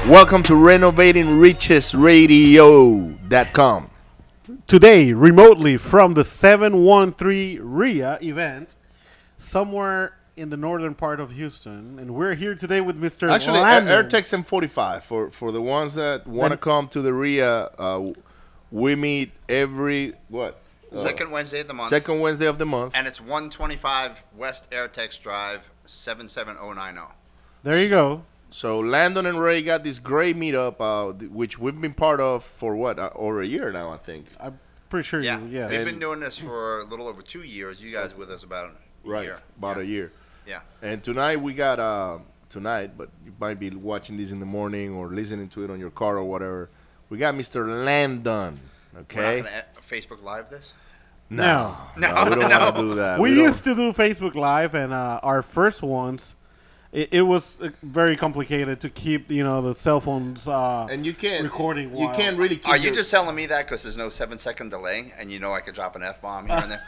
Welcome to RenovatingRichesRadio.com. Today, remotely from the 713 RIA event, somewhere in the northern part of Houston, and we're here today with Mr. Actually, Landon. AirTech M45 for the ones that want to come to the RIA. We meet every Second Wednesday of the month. second Wednesday of the month. And it's 125 West Airtex Drive, 77090. There you go. So Landon and Ray got this great meetup, which we've been part of for over a year now, I think. I'm pretty sure Yeah. you. Yeah. We've been doing this for a little over 2 years. You guys with us about a year. About Yeah. a year. Yeah. And tonight we got but you might be watching this in the morning or listening to it on your car or whatever. We got Mr. Landon. Okay. We're not going to Facebook Live this? No. we don't want to do that. We don't- used to do Facebook Live, and our first ones, it was very complicated to keep, the cell phones and you can't recording. You can't really keep Are you just telling me that because there's no 7-second delay and you know I could drop an F-bomb here and there?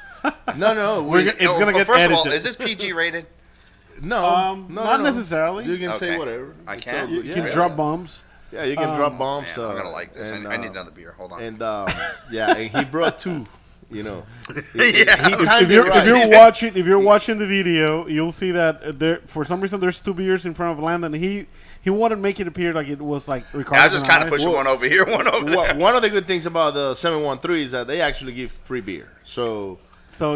No. It's gonna get first of all, edited. is this PG rated? No, not necessarily. You can say Okay. whatever. I It's can? all good. You can Yeah. drop bombs. Yeah, you can drop bombs. Man, I'm going to like this. and, I need another beer. Hold on. And and he brought two. He Yeah. timed it right. If you're watching the video, you'll see that there, for some reason, there's two beers in front of Landon. He wanted to make it appear like it was like Ricardo. I was just kind of pushing one over here, one over there. One of the good things about the 713 is that they actually give free beer. So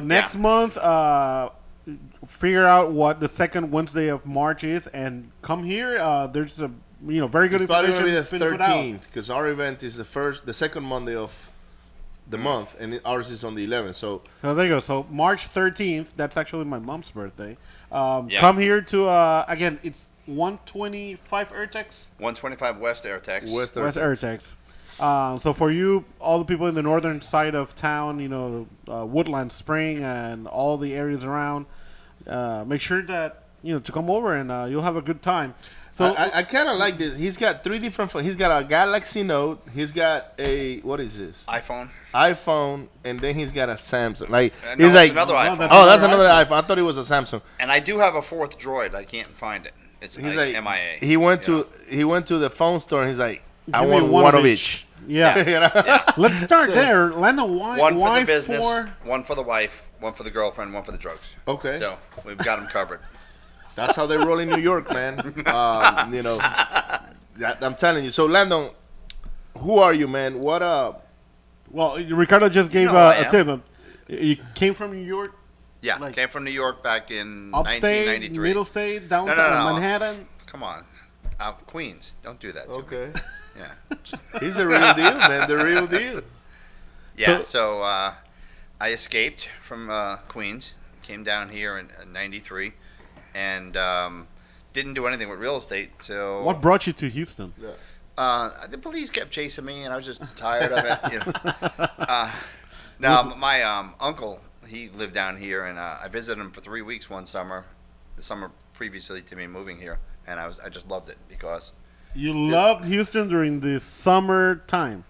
next month, figure out what the second Wednesday of March is, and come here. There's a very good it's probably information. going to be the been put out. 13th because our event is the second Monday of the month, and ours is on the 11th. So So there you go. So March 13th, that's actually my mom's birthday. Yeah. Come here to again. It's 125 Airtex. 125 West Airtex. West West Airtex. Airtex. So for you, all the people in the northern side of town, Woodland Spring and all the areas around, make sure that to come over and you'll have a good time. So I kind of like this. He's got three different phones. He's got a Galaxy Note. He's got what is this? iPhone, and then he's got a Samsung. Like No, he's it's like another iPhone. that's another iPhone. I thought it was a Samsung. And I do have a fourth Droid. I can't find it. It's He's like like MIA. He went to the phone store and he's like, I Give me want one of each. Yeah. You know? Let's start there. Landon, why? One for why the business, one for the wife, one for the girlfriend, one for the drugs. Okay. So we've got them covered. That's how they roll in New York, man. I'm telling you. So Landon, who are you, man? What up? Well, Ricardo just gave who I a am. tip. You came from New York, Yeah, Like- came from New York back in upstate, 1993. middle state, downtown, No. Manhattan. Come on, Queens. Don't do that to me. Okay. Yeah. He's the real deal, man. The real deal. Yeah. So I escaped from Queens, came down here in '93, and didn't do anything with real estate. So What brought you to Houston? the police kept chasing me, and I was just tired of it. No, my uncle, he lived down here, and I visited him for 3 weeks one summer, the summer previously to me moving here, and I just loved it because You loved Houston during the summer time.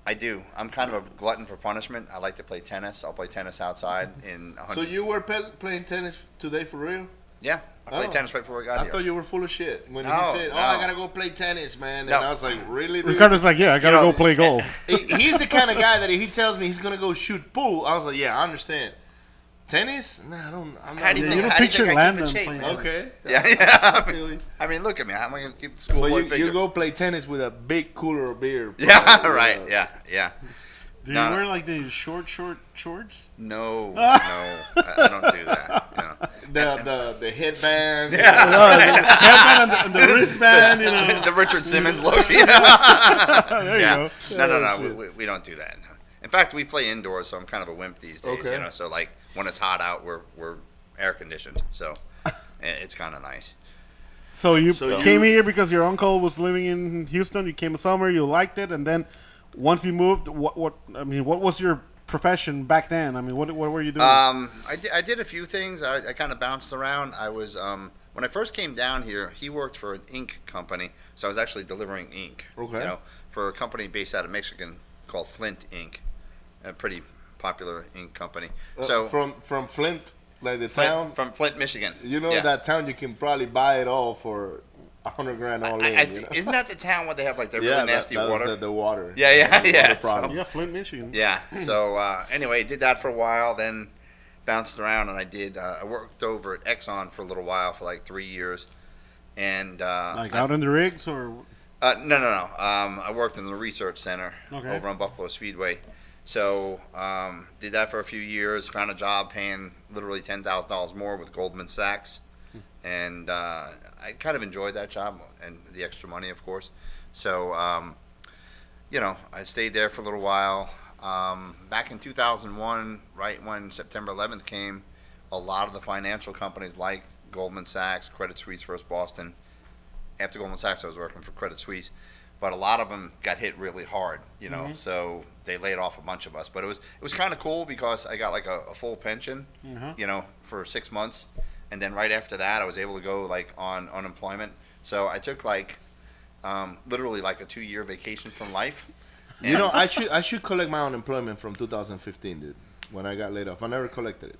I do. I'm kind of a glutton for punishment. I like to play tennis. I'll play tennis outside in 100. So you were playing tennis today for real? Yeah, I played Oh. tennis right before I got I here. thought you were full of shit when he No, said, no. I gotta go play tennis, man. And No. I was like, really? Dude? Ricardo's like, yeah, I gotta know, go play golf. He's the kind of guy that if he tells me he's gonna go shoot pool, I was like, yeah, I understand. Tennis? Nah, I don't. I'm not. How do you Yeah, think, you don't how do you picture think I keep in Landon shape, playing man? Okay. Yeah. I feel you. I mean, look at me. How am I going to keep the schoolboy But figure? you go play tennis with a big cooler of beer. Yeah, probably, right. Yeah. Do No, you no. wear like the shorts? No, I don't do that. The headband. Headband and the wristband, The Richard Simmons look. There you Yeah. go. No. We don't do that. In fact, we play indoors, so I'm kind of a wimp these days. Okay. So like when it's hot out, we're air conditioned, so it's kind of nice. So you So came here because your uncle was living in Houston. You came a summer, you liked it, and then once you moved, what was your profession back then? I mean, what were you doing? I did a few things. I kind of bounced around. I was when I first came down here, he worked for an ink company, so I was actually delivering ink. Okay. For a company based out of Michigan called Flint Ink, a pretty popular ink company. So from Flint, like the Flint, town. from Flint, Michigan. You know Yeah. that town, you can probably buy it all for 100 grand all in. You know? Isn't that the town where they have like the Yeah, really nasty that was water? the water. Yeah. The problem. Yeah, Flint, Michigan. Yeah. So anyway, did that for a while, then bounced around, and I worked over at Exxon for a little while, for like 3 years, and Like out in the rigs or? no. I worked in the research center Okay. over on Buffalo Speedway. So did that for a few years. Found a job paying literally $10,000 more with Goldman Sachs, and I kind of enjoyed that job and the extra money, of course. So I stayed there for a little while. Back in 2001, right when September 11th came, a lot of the financial companies like Goldman Sachs, Credit Suisse, First Boston. After Goldman Sachs, I was working for Credit Suisse, but a lot of them got hit really hard, So they laid off a bunch of us. But it was kind of cool because I got like a full pension, for 6 months, and then right after that, I was able to go like on unemployment. So I took like literally like a 2-year vacation from life. I should collect my unemployment from 2015, dude. When I got laid off, I never collected it.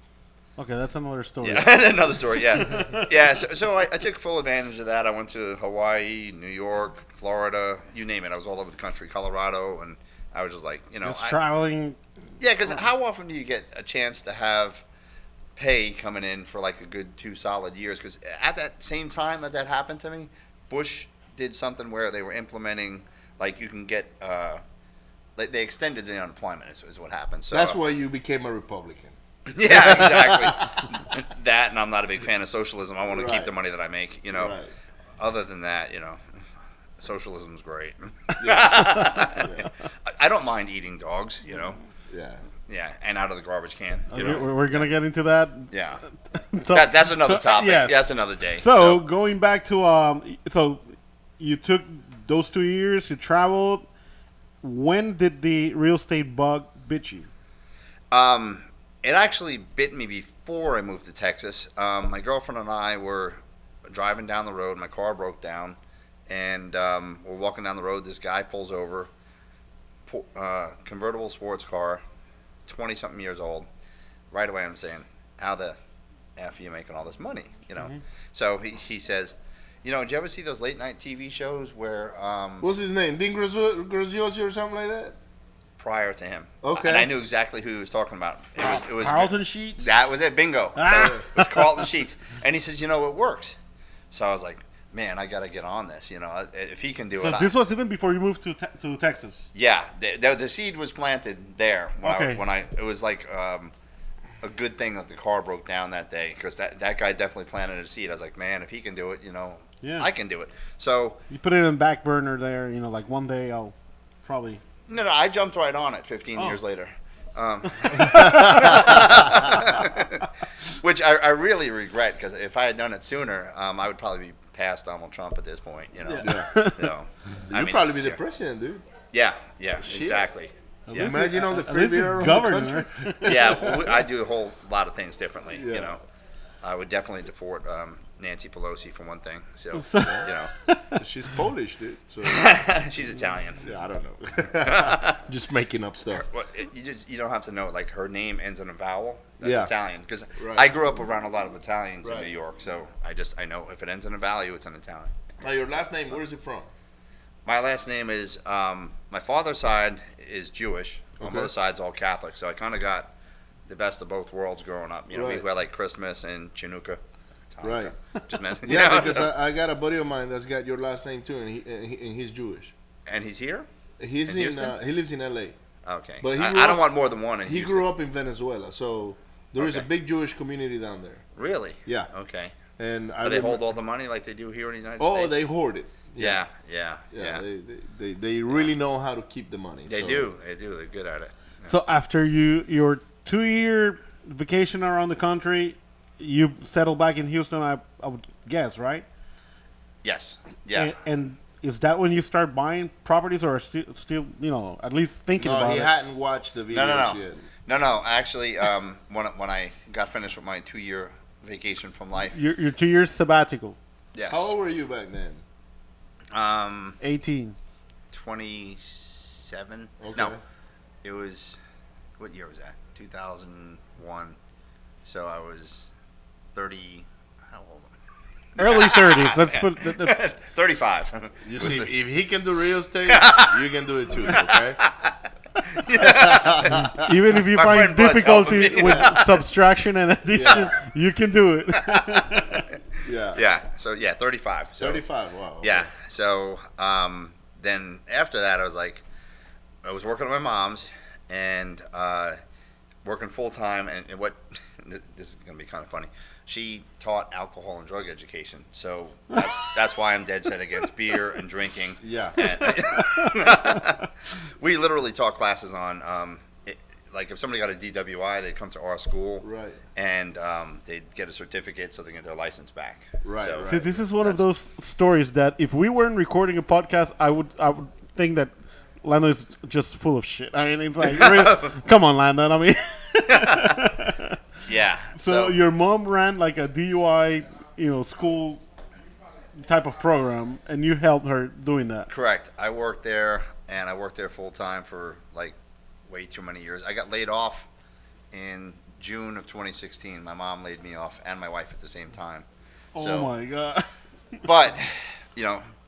Okay, that's another story. Yeah, another story. Yeah, yeah. So I took full advantage of that. I went to Hawaii, New York, Florida, you name it. I was all over the country, Colorado, and I was just like, Just traveling. Yeah, because how often do you get a chance to have pay coming in for like a good 2 solid years? Because at that same time that happened to me, Bush did something where they were implementing, like you can get, they extended the unemployment is what happened. So That's why you became a Republican. Yeah, exactly. That, and I'm not a big fan of socialism. I want to keep Right. the money that I make. Right. Other than that, socialism's great. Yeah. I don't mind eating dogs. Yeah. Yeah, and out of the garbage can. Okay, we're gonna get into that. Yeah, So- that's another topic. Yes. Yeah, that's another day. So going back to so you took those 2 years, you traveled. When did the real estate bug bit you? It actually bit me before I moved to Texas. My girlfriend and I were driving down the road. My car broke down, and we're walking down the road. This guy pulls over, convertible sports car, 20-something years old. Right away, I'm saying, how the F are you making all this money? So he says, did you ever see those late-night TV shows where... What's his name? Dean Graziosi or something like that? Prior to him. Okay. And I knew exactly who he was talking about. It was Carlton Sheets. That was it. Bingo. Ah. So it was Carlton Sheets. And he says, it works. So I was like, man, I got to get on this. If he can do it. So this was even before you moved to Texas. Yeah. The seed was planted there. When Okay. it was like a good thing that the car broke down that day, because that guy definitely planted a seed. I was like, man, if he can do it, Yeah. I can do it. So You put it in back burner there. Like one day I'll probably. no, I jumped right on it 15 years later. Which I really regret, because if I had done it sooner, I would probably be past Donald Trump at this point. You'd probably be the president, dude. Yeah, Shit. exactly. Yeah, Imagine all the At least free the beer around the governor. country. yeah. I do a whole lot of things differently. Yeah. I would definitely deport Nancy Pelosi for one thing. So She's Polish, dude. So she's Italian. yeah, I don't know. Just making up stuff. Well, you don't have to know. Like, her name ends in a vowel. That's Yeah. Italian. Because Right. I grew up around a lot of Italians in Right. New York, so I know if it ends in a value, it's an Italian. Now, your last name, where is it from? My last name is my father's side is Jewish. My Okay. mother's side's all Catholic, so I kind of got the best of both worlds growing up. We Right. had like Christmas and Chanukah. Right. Just messing. Yeah, because I got a buddy of mine that's got your last name too, and he's Jewish. And he's here. He's In in Houston? he lives in L.A. Okay. But he I grew don't up- want more than one. In He Houston. grew up in Venezuela, so there is a Okay. big Jewish community down there. Really? Yeah, Okay. and Do they hold all the money like they do here in the United Oh, States? they hoard it. Yeah. They really know how to keep the money. They so. do. They do. They're good at it. So after your 2-year vacation around the country, you settled back in Houston. I would guess, right? Yes. Yeah. And is that when you start buying properties, or still at least thinking No, about he it? hadn't watched the videos No. yet. No. Actually, when I got finished with my 2-year vacation from life, Your 2 years sabbatical, yes. How old were you back then? 18. 27. Okay. No, it was. What year was that? 2001. So I was 30. How old? Early 30s. Let's put. Let's, 35. You see, if he can do real estate, you can do it too. Okay. even if you My find friend Bud's difficulty helping me. with subtraction and addition, Yeah. you can do it. Yeah. Yeah. So yeah, 35. So, 35. Wow. Okay. Yeah. So then after that, I was working at my mom's and working full time. And what this is gonna be kind of funny. She taught alcohol and drug education, so that's why I'm dead set against beer and drinking. Yeah. And we literally taught classes on, like if somebody got a DWI, they'd come to our school, Right. and they'd get a certificate so they get their license back. Right, So, right. See, this is one of those stories that if we weren't recording a podcast, I would think that Landon is just full of shit. I mean, it's like, really, come on, Landon. I mean, Yeah. so your mom ran like a DUI, school type of program, and you helped her doing that. Correct. I worked there, and I worked there full time for like way too many years. I got laid off in June of 2016. My mom laid me off, and my wife at the same time. Oh So, my god. But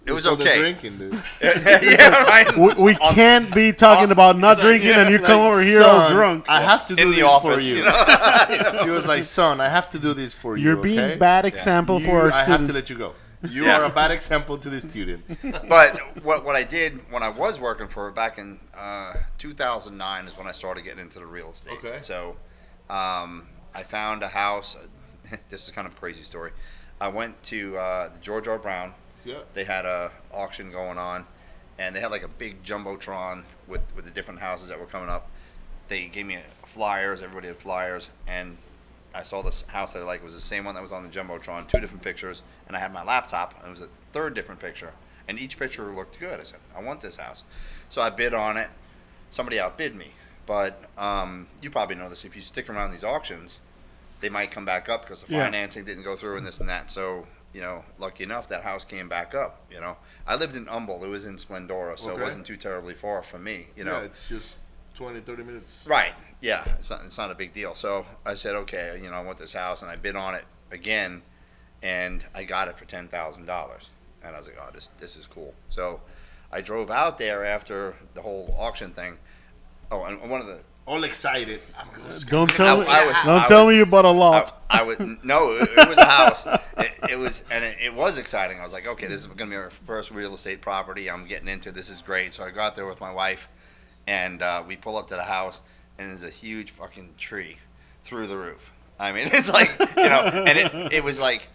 it was So the okay. drinking, dude. Yeah, right. We can't be talking about not drinking, and you come over here all Son, drunk. I have to do In the this office, for you. you know? She was like, "Son, I have to do this for you." You're being okay? bad example for our I have students. to let you go. You Yeah. are a bad example to the students. But what I did when I was working for her back in 2009 is when I started getting into the real estate. Okay. So I found a house. This is kind of a crazy story. I went to the George R. Brown. Yeah. They had a auction going on, and they had like a big jumbotron with the different houses that were coming up. They gave me flyers. Everybody had flyers, and I saw this house that I liked. It was the same one that was on the jumbotron, 2 different pictures, and I had my laptop, and it was a 3rd different picture, and each picture looked good. I said, I want this house. So I bid on it. Somebody outbid me, but you probably know this. If you stick around these auctions, they might come back up because the Yeah. financing didn't go through and this and that. So, lucky enough, that house came back up, I lived in Humble. It was in Splendora, so Okay. it wasn't too terribly far from me, Yeah, it's just 20, 30 minutes. Right. Yeah. It's not a big deal. So I said, okay, I want this house, and I bid on it again, and I got it for $10,000. And I was like, oh, this is cool. So I drove out there after the whole auction thing. Oh, and one of the All excited. I'm good. Don't tell me. I Don't would- tell me you bought a lot. I would no. It was a house. It was exciting. I was like, okay, this is going to be our first real estate property I'm getting into. This is great. So I got there with my wife, and we pull up to the house, and there's a huge fucking tree through the roof. I mean, it's like and it was like,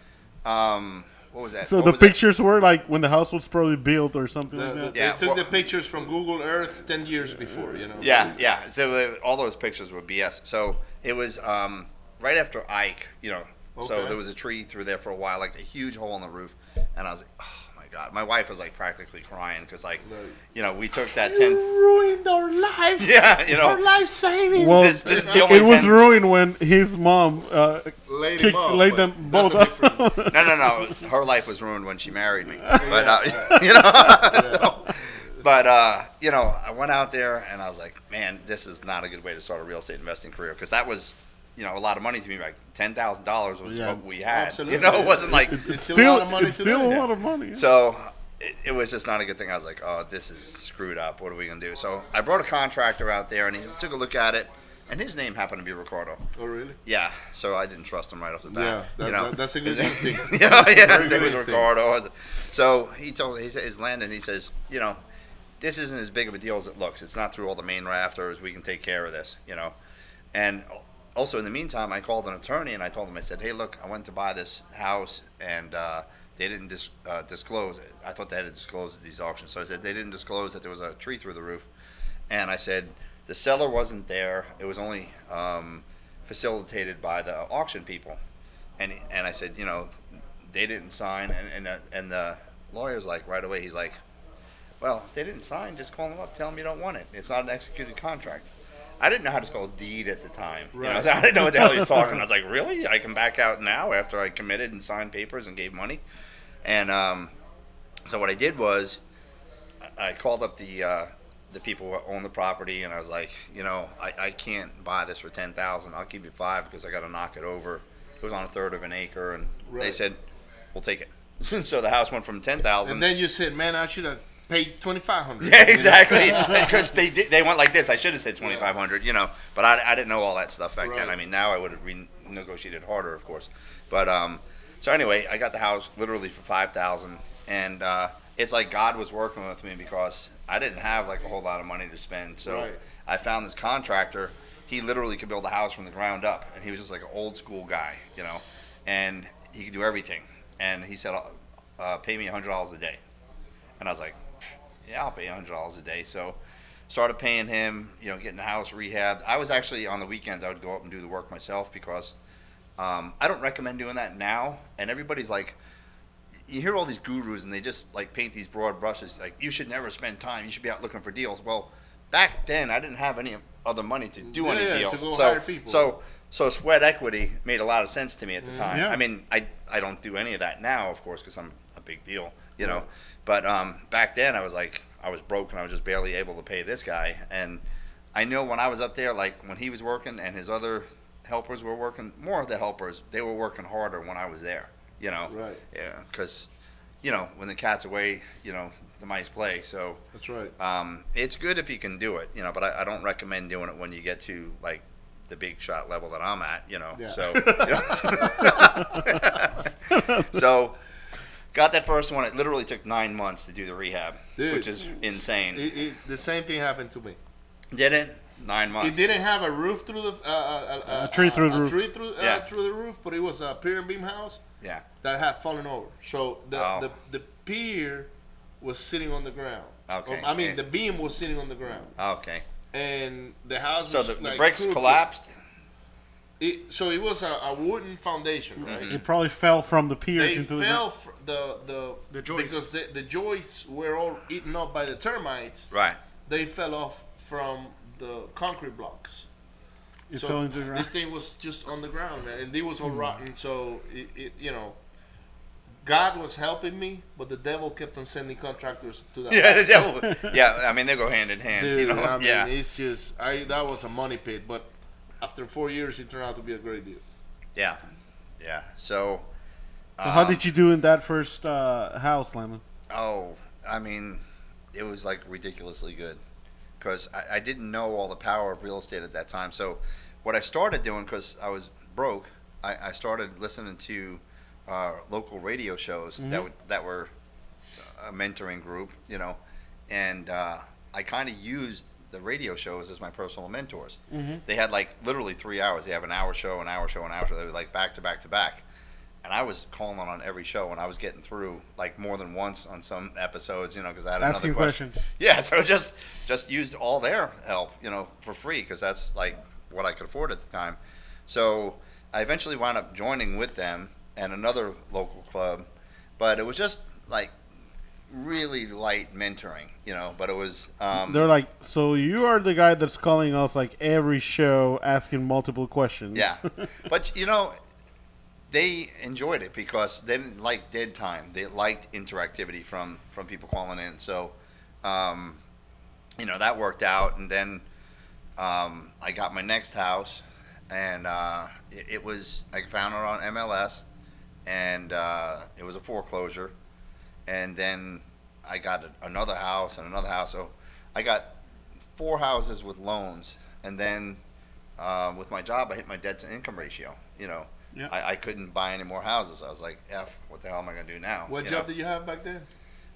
what was that? So What the was that? pictures were like when the house was probably built or something like that. Yeah, They took well- the pictures from Google Earth 10 years before, Yeah. So all those pictures were BS. So it was right after Ike, So Okay. there was a tree through there for a while, like a huge hole in the roof, and I was like, oh my god. My wife was like practically crying because we took that 10. ruined our lives. Yeah, Our life savings. Well, This is the only it was 10 ruined when his mom Laid him up, laid but them that's both a up. different- No. Her life was ruined when she married me. But I went out there and I was like, man, this is not a good way to start a real estate investing career because that was, a lot of money to me. Like $10,000 was Yeah. what we had. Absolutely. It wasn't like. It's still a lot of money it's still today. a lot of money. So it was just not a good thing. I was like, oh, this is screwed up. What are we gonna do? So I brought a contractor out there and he took a look at it, and his name happened to be Ricardo. Oh, really? Yeah. So I didn't trust him right off the bat. Yeah, that's a good instinct. Yeah, Very his good name was instinct. Ricardo. So he says, Landon, he says, this isn't as big of a deal as it looks. It's not through all the main rafters. We can take care of this, And also in the meantime, I called an attorney and I told him, I said, hey, look, I went to buy this house and they didn't disclose it. I thought they had to disclose at these auctions. So I said, they didn't disclose that there was a tree through the roof. And I said, the seller wasn't there. It was only facilitated by the auction people. And I said, they didn't sign. And the lawyer's like, right away, he's like, well, if they didn't sign, just call them up, tell them you don't want it. It's not an executed contract. I didn't know how to spell deed at the time. Right. So I didn't know what the hell he was talking. I was like, really? I can back out now after I committed and signed papers and gave money? And so what I did was I called up the people who own the property, and I was like, I can't buy this for $10,000. I'll give you $5,000 because I got to knock it over. It was on a third of an acre, and they Right. said, we'll take it. So the house went from 10,000. And then you said, man, I should have paid 2,500. Yeah, exactly. Because they went like this. I should have said 2,500, but I didn't know all that stuff back then. Right. I mean, now I would have renegotiated harder, of course. But so anyway, I got the house literally for 5,000, and it's like God was working with me because I didn't have like a whole lot of money to spend. So Right. I found this contractor. He literally could build a house from the ground up, and he was just like an old school guy, and he could do everything. And he said, "Pay me $100 a day," and I was like, "Yeah, I'll pay $100 a day." So started paying him, getting the house rehabbed. I was actually on the weekends I would go up and do the work myself because I don't recommend doing that now. And everybody's like, you hear all these gurus and they just like paint these broad brushes like you should never spend time. You should be out looking for deals. Well, back then I didn't have any other money to do any deals. To go hire people. So sweat equity made a lot of sense to me at the time. Yeah. I mean, I don't do any of that now, of course, because I'm a big deal, But back then I was broke and I was just barely able to pay this guy. And I know when I was up there, like when he was working and his other helpers were working, more of the helpers, they were working harder when I was there, Right. Yeah, because, when the cat's away, the mice play. So That's right. it's good if you can do it, but I don't recommend doing it when you get to like the big shot level that I'm at, Yeah. So, so got that first one. It literally took 9 months to do the rehab, Dude, which is insane. The same thing happened to me. Did it? 9 months. It didn't have a roof through the A tree through the roof. Yeah. through the roof, but it was a pier and beam house Yeah. that had fallen over. So Oh. the pier was sitting on the ground. Okay. I mean, the beam was sitting on the ground, Okay. and the house So was the like bricks crooked. collapsed. So it was a wooden foundation, right? It probably fell from the piers They into fell The joists. because the joists were all eaten up by the termites. Right. They fell off from the concrete blocks. It So fell into the ground. this thing was just on the ground, and it was all rotten. So God was helping me, but the devil kept on sending contractors to that. Yeah, the devil. Yeah, I mean they go hand in hand. Dude, I mean, yeah. it's just that was a money pit, but after 4 years, it turned out to be a great deal. Yeah. Yeah. So. So how did you do in that first house, Landon? Oh, I mean, it was like ridiculously good because I didn't know all the power of real estate at that time. So what I started doing, because I was broke, I started listening to local radio shows that were a mentoring group, and I kind of used the radio shows as my personal mentors. They had like literally 3 hours. They have an hour show, an hour show, an hour show. They were like back to back to back. And I was calling on every show, and I was getting through like more than once on some episodes, because I had Asking another question. questions. Yeah, so just used all their help, for free because that's like what I could afford at the time. So I eventually wound up joining with them and another local club, but it was just like really light mentoring, But it was They're like, so you are the guy that's calling us like every show, asking multiple questions. yeah, but they enjoyed it because they didn't like dead time. They liked interactivity from people calling in. So, that worked out. And then I got my next house, and it was I found it on MLS, and it was a foreclosure. And then I got another house and another house. So I got 4 houses with loans, and then with my job, I hit my debt to income ratio. Yeah. I couldn't buy any more houses. I was like, what the hell am I going to do now? What job did you have back then?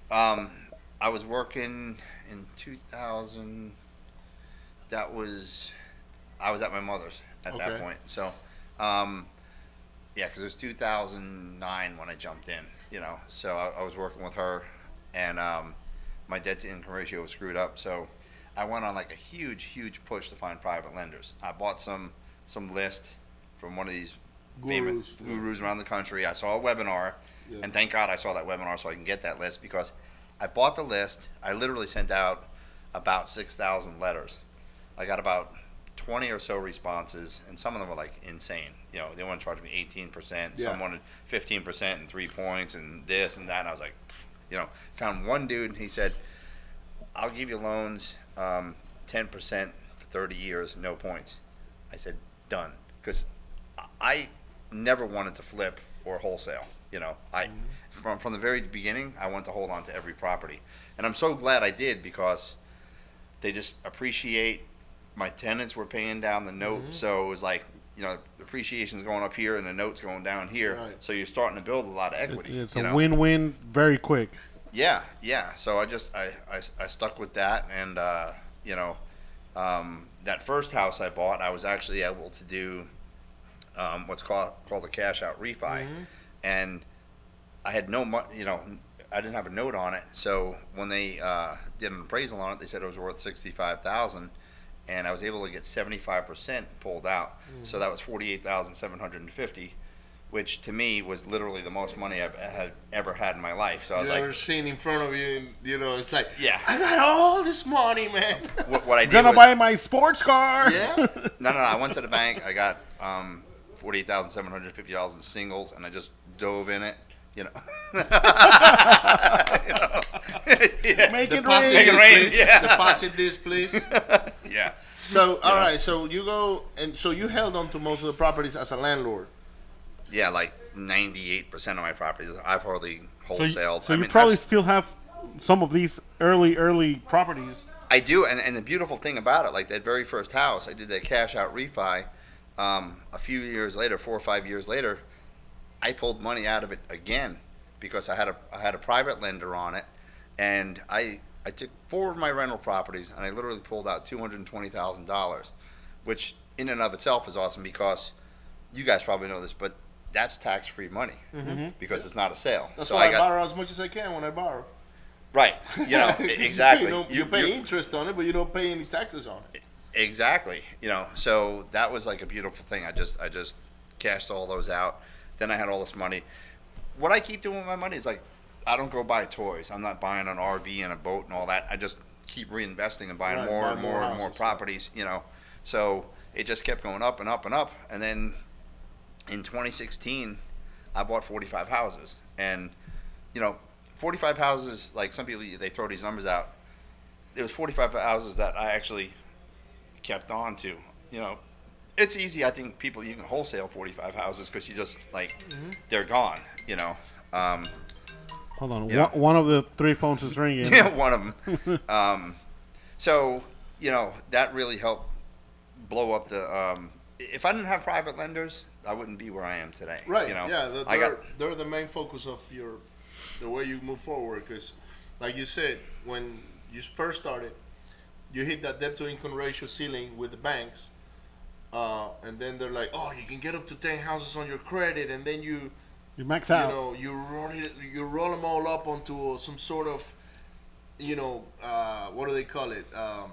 I was working in 2000. I was at my mother's at that Okay. point. So, because it was 2009 when I jumped in, So I was working with her, and my debt to income ratio was screwed up. So I went on like a huge, huge push to find private lenders. I bought some list from one of these famous gurus around the country. I saw a webinar, and thank God I saw that webinar so I can get that list because I bought the list. I literally sent out about 6,000 letters. I got about 20 or so responses, and some of them were like insane. They want to charge me 18%. Yeah. Some wanted 15% and 3 points and this and that. And I was like, found one dude, and he said, I'll give you loans 10% for 30 years, no points. I said, done. Because I never wanted to flip or wholesale. You know, from the very beginning, I wanted to hold on to every property, and I'm so glad I did because they just appreciate. My tenants were paying down the note, so it was like, you know, the appreciation's going up here and the note's going down here. Right. So you're starting to build a lot of equity. It's you a know? win-win very quick. Yeah, yeah. So I stuck with that, and you know, that first house I bought, I was actually able to do what's called a cash out refi, and I had no money. You know, I didn't have a note on it. So when they did an appraisal on it, they said it was worth $65,000. And I was able to get 75% pulled out, so that was $48,750, which to me was literally the most money I've ever had in my life. So I was You like, ever seen in front of you, and you know, it's like, yeah. I got all this money, man. What I did Gonna was, buy my sports car. Yeah. no, I went to the bank. I got $48,750 in singles, and I just dove in it. You know, yeah. Make it Deposit rain. this, rain, please. yeah. Deposit this, please. Yeah. So, all right. So you go, and so you held on to most of the properties as a landlord. Yeah, like 98% of my properties I've hardly wholesaled. So you probably still have some of these early properties. I do, and the beautiful thing about it, like that very first house, I did that cash out refi. A few years later, 4 or 5 years later, I pulled money out of it again because I had a private lender on it, and I took 4 of my rental properties and I literally pulled out $220,000, which in and of itself is awesome because you guys probably know this, but that's tax-free money because it's not a sale. That's so why I got, borrow as much as I can when I borrow. right, you know, 'Cause exactly. You pay interest on it, but you don't pay any taxes on it. Exactly. You know, so that was like a beautiful thing. I just cashed all those out. Then I had all this money. What I keep doing with my money is like, I don't go buy toys. I'm not buying an RV and a boat and all that. I just keep reinvesting and buying Right, more buy and more more and more houses, properties, you know. So it just kept going up and up and up. And then in 2016, I bought 45 houses. And, you know, 45 houses, like some people, they throw these numbers out. There was 45 houses that I actually kept on to, you know. It's easy, I think, you can wholesale 45 houses because you just, like, they're gone, you know. Hold on, Yeah. one of the 3 phones is ringing. Yeah, one of them. So, you know, that really helped blow up the, if I didn't have private lenders, I wouldn't be where I am today. Right. You know? Yeah. They're the main focus of the way you move forward. Because, like you said, when you first started, you hit that debt to income ratio ceiling with the banks, and then they're like, "Oh, you can get up to 10 houses on your credit," and then you max you out. know you roll them all up onto some sort of, you know, what do they call it? I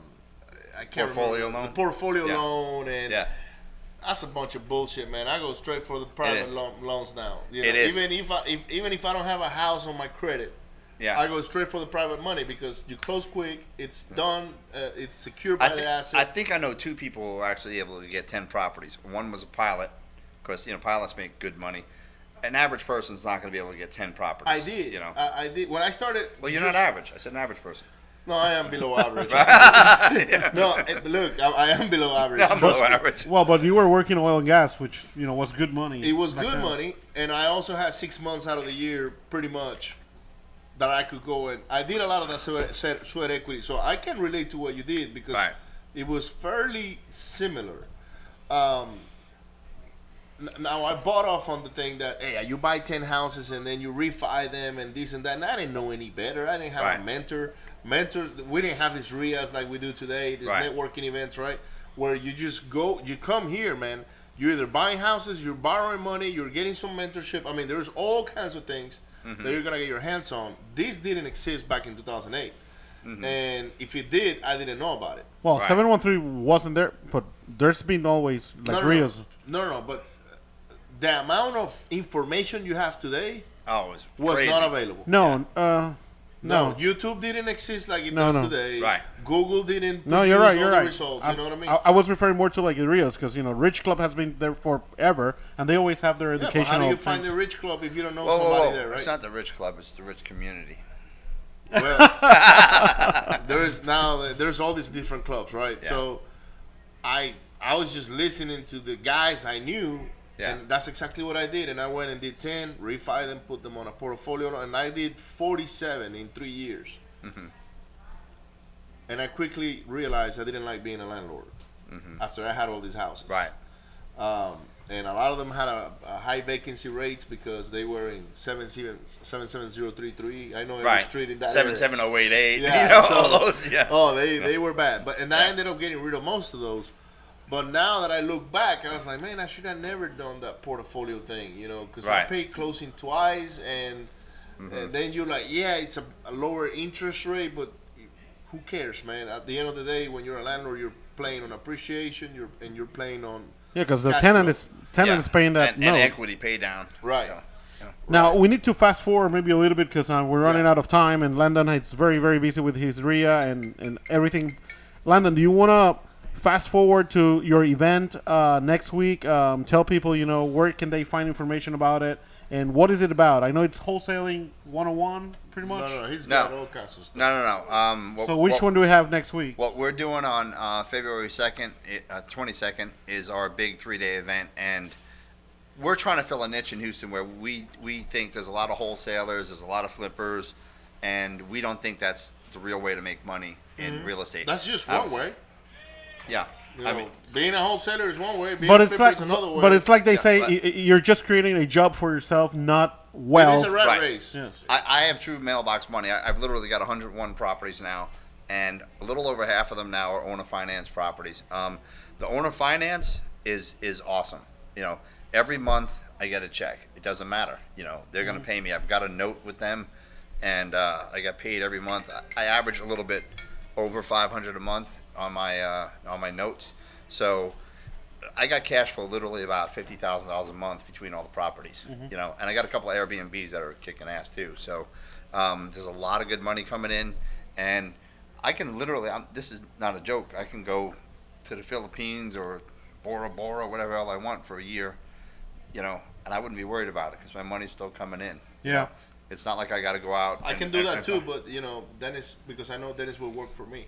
can't Portfolio remember. loan? The portfolio Yeah. loan, and Yeah. that's a bunch of bullshit, man. I go straight for the private is. loans now. You It know, is. even if I don't have a house on my credit, Yeah. I go straight for the private money because you close quick, it's done, it's secured by the I asset. think I know 2 people who were actually able to get 10 properties. One was a pilot, because, you know, pilots make good money. An average person's not going to be able to get 10 properties. I did. You know. I did when I started. Well, you're not average. I said an average person. No, I am below average. Yeah. No, look, I am below average. I'm Trust below me. average. Well, but you were working oil and gas, which was good money. It was back good then. money, and I also had 6 months out of the year, pretty much, that I could go and I did a lot of that sweat equity, so I can relate to what you did because Right. it was fairly similar. Now I bought off on the thing that hey, you buy 10 houses and then you refi them and this and that. And I didn't know any better. I didn't have Right. a mentor. We didn't have these RIAs like we do today. These Right. networking events, right? Where you just go, you come here, man. You're either buying houses, you're borrowing money, you're getting some mentorship. I mean, there's all kinds of things that you're gonna get your hands on. This didn't exist back in 2008, and if it did, I didn't know about it. Well, Right. 713 wasn't there, but there's been always like Rios. No, but the amount of information you have today Oh, it was crazy. not available. No, No, no. YouTube didn't exist like it No, does no. today. Right. Google didn't. No, you're produce right. You're all the right. Results, you know what I mean? I was referring more to like the Rios because Rich Club has been there forever, and they always have their Yeah, but educational. how do you find things. the rich club if you don't know Whoa, somebody whoa, whoa. there, right? It's not the rich club. It's the rich community. Well, there's all these different clubs, right? Yeah. So I was just listening to the guys I knew Yeah. And that's exactly what I did. And I went and did 10, refi them, put them on a portfolio, and I did 47 in 3 years. Mm-hmm. And I quickly realized I didn't like being a landlord after I had all these houses. Right. And a lot of them had a high vacancy rates because they were in 77033. I know every Right. street in that 77088. area. You know, so- all those. Yeah. Oh, they were bad. But and I ended up getting rid of most of those. But now that I look back, I was like, man, I should have never done that portfolio thing, because I Right. paid closing twice, and then you're like, yeah, it's a lower interest rate, but who cares, man? At the end of the day, when you're a landlord, you're playing on appreciation, you're playing on because the cash tenant flow. is paying that and note. equity pay down. Right. So, Now we need to fast forward maybe a little bit because we're running Yeah. out of time, and Landon is very very busy with his RIA and everything. Landon, do you want to fast forward to your event next week? Tell people where can they find information about it and what is it about? I know it's wholesaling 101 pretty much. No, he's No. got all kinds of stuff. No. So which one do we have next week? What we're doing on February 2nd, 22nd, is our big 3-day event, and we're trying to fill a niche in Houston where we think there's a lot of wholesalers, there's a lot of flippers, and we don't think that's the real way to make money in real estate. That's just one way. Yeah. I mean, being a wholesaler is one way. Being But a it's flipper like, is another way. but it's like they Yeah, say, but- you're just creating a job for yourself, not wealth. It is a rat Right. race. Yes. I have true mailbox money. I've literally got 101 properties now, and a little over half of them now are owner finance properties. The owner finance is awesome. Every month I get a check. It doesn't matter. They're going to pay me. I've got a note with them, and I get paid every month. I average a little bit over 500 a month on my notes. So I got cash flow literally about $50,000 a month between all the properties. And I got a couple of Airbnbs that are kicking ass too. So there's a lot of good money coming in, and I can literally. This is not a joke. I can go to the Philippines or Bora Bora, whatever hell I want for a year, and I wouldn't be worried about it because my money's still coming in. Yeah. It's not like I got to go out. I can do that too, but Dennis, because I know Dennis will work for me.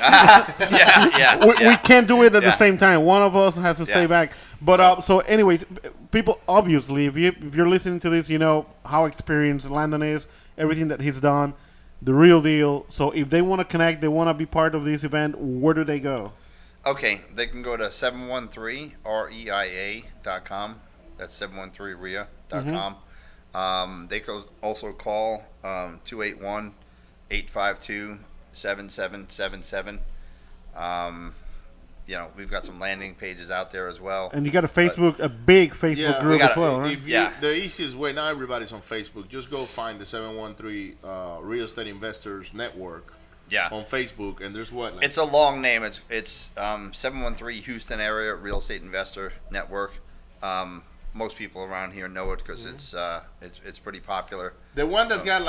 yeah. We can't do it at the Yeah. same time. One of us has to stay Yeah. back. But so, anyways, people obviously, if you're listening to this, you know how experienced Landon is, everything that he's done, the real deal. So, if they want to connect, they want to be part of this event, where do they go? Okay, they can go to 713reia.com. That's 713ria.com. They can also call 281-852-7777. We've got some landing pages out there as well. And you got a Facebook, a big Facebook group got as a- well, right? The easiest way, now everybody's on Facebook. Just go find the 713 Real Estate Investors Network Yeah. on Facebook, and there's what? It's a long name. It's 713 Houston Area Real Estate Investor Network. Most people around here know it because it's pretty popular. The one that's got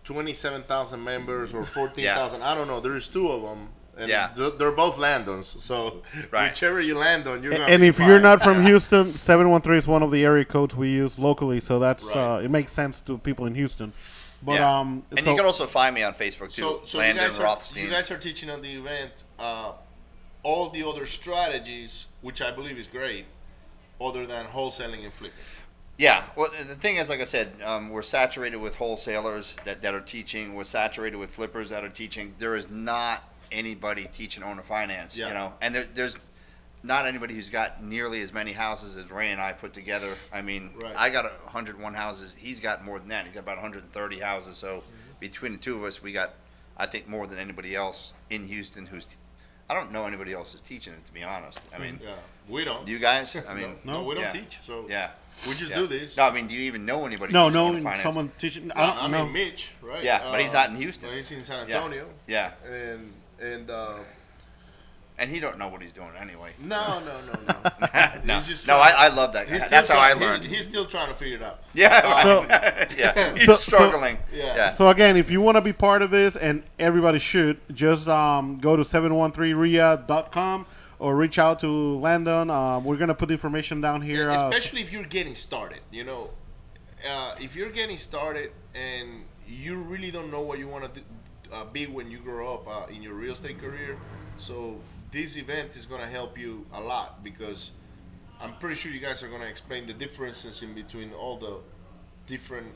27,000 members or 14,000. I don't know. There's two of them. And Yeah. they're both Landons. So Right. whichever you land on, you're going to And be if you're fine. not from Houston, 713 is one of the area codes we use locally, so that's Right. it makes sense to people in Houston. But Yeah. and And you can also find me on Facebook too, So Landon you Rothstein. guys are teaching on the event all the other strategies, which I believe is great, other than wholesaling and flipping. Yeah, well, the thing is, like I said, we're saturated with wholesalers that are teaching. We're saturated with flippers that are teaching. There is not anybody teaching owner finance, and there's not anybody who's got nearly as many houses as Ray and I put together. I mean, Right. I got 101 houses. He's got more than that. He's got about 130 houses. So between the two of us, we got, I think, more than anybody else in Houston I don't know anybody else who's teaching it, to be honest. I mean, Yeah, we don't. you guys? I mean, no, we don't yeah. teach. So Yeah. we just Yeah. do this. No, I mean, do you even know anybody? no, who's no, owner finance? someone teaching. I I don't know. mean, Mitch, right? Yeah, but he's not in Houston. He's in San Yeah. Antonio. Yeah, And and he don't know what he's doing anyway. no. No, He's just no, trying- I love that guy. He's That's still how I trying- learned. He's still trying to figure it out. Yeah, So- yeah. He's so- struggling. Yeah. Yeah. So again, if you want to be part of this, and everybody should, just go to 713ria.com or reach out to Landon. We're gonna put the information down here. Especially if you're getting started. If you're getting started and you really don't know what you want to be when you grow up in your real estate career, so this event is going to help you a lot because I'm pretty sure you guys are gonna explain the differences in between all the different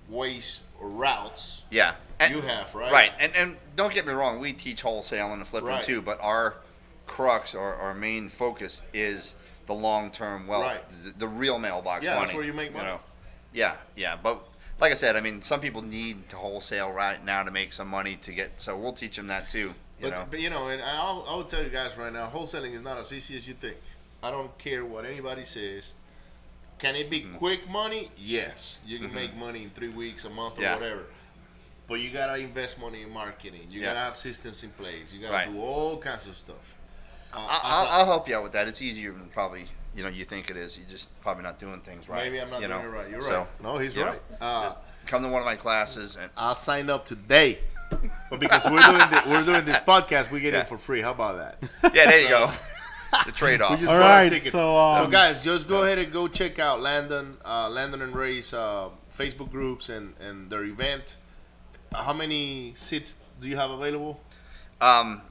ways or routes Yeah. you have, right? Right. And don't get me wrong, we teach wholesale and flipping Right. too, but our crux, our main focus is the long-term wealth, Right. the real mailbox Yeah, money. that's where you make money. Yeah. But like I said, I mean, some people need to wholesale right now to make some money to get. So we'll teach them that too. You know. But and I will tell you guys right now, wholesaling is not as easy as you think. I don't care what anybody says. Can it be quick money? Yes, you can make money in 3 weeks, a month, or Yeah. whatever. But you gotta invest money in marketing. You gotta have systems in place. You gotta Right. do all kinds of stuff. I'll help you out with that. It's easier than probably you think it is. You're just probably not doing things right. Maybe I'm not you doing know. it right. You're So, right. No, he's you know, right. just come to one of my classes and I'll sign up today. But because we're doing this podcast, we get Yeah. it for free. How about that? yeah, there you go. The trade-off. We just All bought our right, tickets. so, Guys, just go ahead and go check out Landon and Ray's Facebook groups and their event. How many seats do you have available?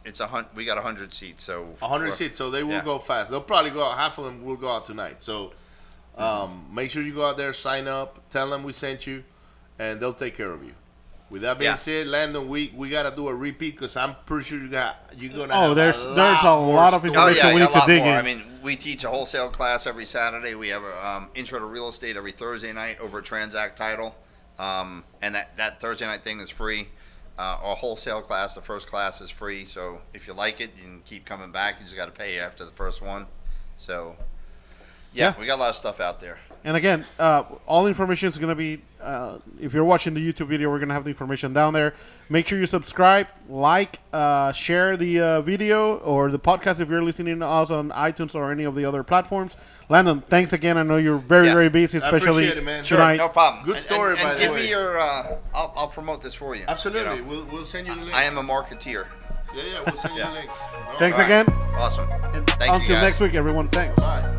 It's we got 100 seats, so 100 seats, so they will yeah. go fast. They'll probably go out. Half of them will go out tonight. So make sure you go out there, sign up, tell them we sent you, and they'll take care of you. With that being Yeah. said, Landon, we gotta do a repeat because I'm pretty sure you're gonna. Oh, have there's a a more lot of stories. Oh information yeah, we I need got a to lot dig more. in. I mean, we teach a wholesale class every Saturday. We have a intro to real estate every Thursday night over at Transact Title, and that Thursday night thing is free. Our wholesale class, the first class, is free. So if you like it, you can keep coming back. You just got to pay after the first one. So Yeah. we got a lot of stuff out there. And again, all information is going to be, if you're watching the YouTube video, we're going to have the information down there. Make sure you subscribe, like, share the video or the podcast if you're listening to us on iTunes or any of the other platforms. Landon, thanks again. I know you're very, Yeah. very busy, especially appreciate it, man. Sure, tonight. no problem. Good story, by the give way. me your. I'll promote this for you. Absolutely, You know. we'll send you the link. I am a marketeer. Yeah, we'll send you the link. No, Thanks All right. again. Awesome. And Thank you, until guys. next week, everyone. Thanks. Bye.